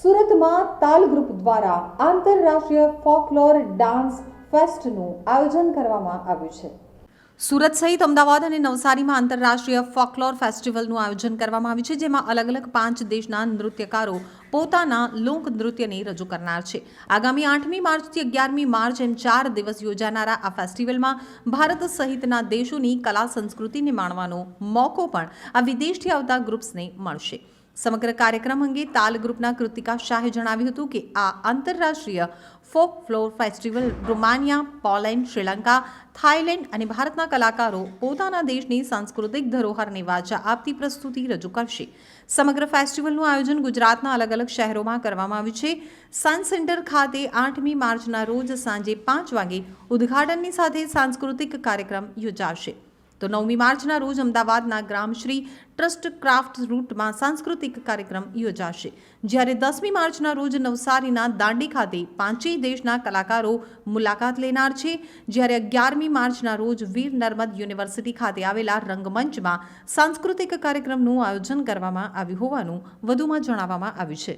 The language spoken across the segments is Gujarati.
સુરતમાં તાલ ગ્રુપ દ્વારા આંતરરાષ્ટ્રીય ફોકલોર ડાન્સ ફેસ્ટનું આયોજન કરવામાં આવ્યું છે। સુરત સહિત અમદાવાદ અને નવસારીમાં આંતરરાષ્ટ્રીય ફોકલોર ફેસ્ટિવલનું આયોજન કરવામાં આવ્યું છે, જેમાં અલગ અલગ 5 દેશના નૃત્યકારો પોતાના લોક નૃત્યને રજૂ કરનાર છે। આગામી 8મી માર્ચથી 11મી માર્ચ એમ 4 દિવસ યોજાનારા આ ફેસ્ટિવલમાં ભારત સહિતના દેશોની કલા સંસ્કૃતિને માણવાનો મોકો પણ આ વિદેશથી આવતા ગ્રુપ્સને મળશે। સમગ્ર કાર્યક્રમ અંગે તાલ ગ્રુપના કૃતિકા શાહે જણાવ્યું હતું કે આ આંતરરાષ્ટ્રીય folk floor festival Romania, Poland, Sri Lanka, Thailand અને ભારતના કલાકારો પોતાના દેશની સાંસ્કૃતિક ધરોહરને વાચા આપતી પ્રસ્તુતિ રજૂ કરશે। સમગ્ર ફેસ્ટિવલનું આયોજન ગુજરાતના અલગ અલગ શહેરોમાં કરવામાં આવ્યું છે। સાયન્સ સેન્ટર ખાતે 8મી માર્ચના રોજ સાંજે 5 વાગે ઉદ્ઘાટનની સાથે સાંસ્કૃતિક કાર્યક્રમ યોજાશે, તો 9મી માર્ચના રોજ અમદાવાદના ગ્રામશ્રી ટ્રસ્ટ ક્રાફ્ટ રૂટમાં સાંસ્કૃતિક કાર્યક્રમ યોજાશે, જ્યારે 10મી માર્ચના રોજ નવસારીના દાંડી ખાતે 5 દેશના કલાકારો મુલાકાત લેનાર છે, જ્યારે 11મી માર્ચના રોજ વીર નર્મદ યુનિવર્સિટી ખાતે આવેલા રંગમંચમાં સાંસ્કૃતિક કાર્યક્રમનું આયોજન કરવામાં આવ્યું હોવાનું વધુમાં જણાવવામાં આવ્યું છે।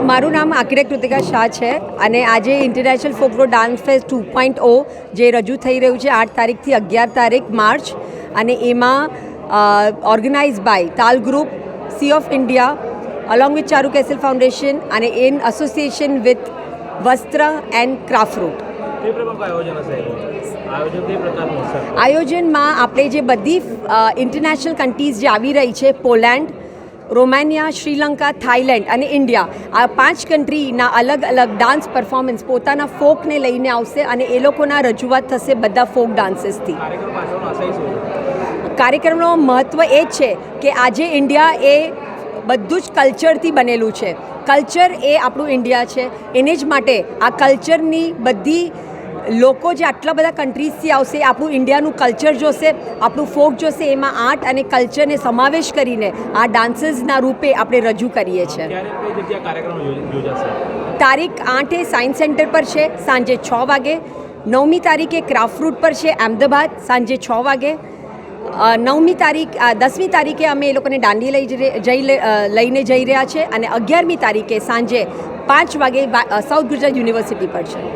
મારું નામ આકિરે કૃતિકા શાહ છે અને આજે ઇન્ટરનેશનલ ફોકલોર ડાન્સ ફેસ્ટ 2.0 જે રજૂ થઈ રહ્યું છે 8 તારીખથી 11 તારીખ માર્ચ, અને એમાં organize by Taal group, sea of India along with Charu castle foundation અને in association with Vastra and craft route. આયોજનમાં આપણે જે બધી ઇન્ટરનેશનલ કન્ટ્રીઝ જે આવી રહી છે, પોલેન્ડ, રોમાનિયા, શ્રીલંકા, થાઇલેન્ડ અને ઇન્ડિયા, આ 5 કન્ટ્રીના અલગ અલગ ડાન્સ પરફોર્મન્સ પોતાના ફોકને લઈને આવશે અને એ લોકોના રજૂઆત થશે બધા ફોક ડાન્સીસથી। કાર્યક્રમનો મહત્ત્વ એ જ છે કે આજે ઇન્ડિયા એ બધું જ કલ્ચરથી બનેલું છે। કલ્ચર એ આપણું ઇન્ડિયા છે, એને જ માટે આ કલ્ચરની બધી લોકો જે આટલા બધા કન્ટ્રીઝથી આવશે એ આપણું ઇન્ડિયાનું કલ્ચર જોશે, આપણું ફોક જોશે, એમાં આર્ટ અને કલ્ચરને સમાવેશ કરીને આ ડાન્સીસના રૂપે આપણે રજૂ કરીએ છીએ। તારીખ 8 સાયન્સ સેન્ટર પર છે સાંજે 6 વાગે, 9મી તારીખે ક્રાફ્ટ રૂટ પર છે અમદાવાદ સાંજે 6 વાગે, 10મી તારીખે અમે એ લોકોને દાંડી લઈને જઈ રહ્યા છે અને 11મી તારીખે સાંજે 5 વાગે સાઉથ ગુજરાત યુનિવર્સિટી પર છે।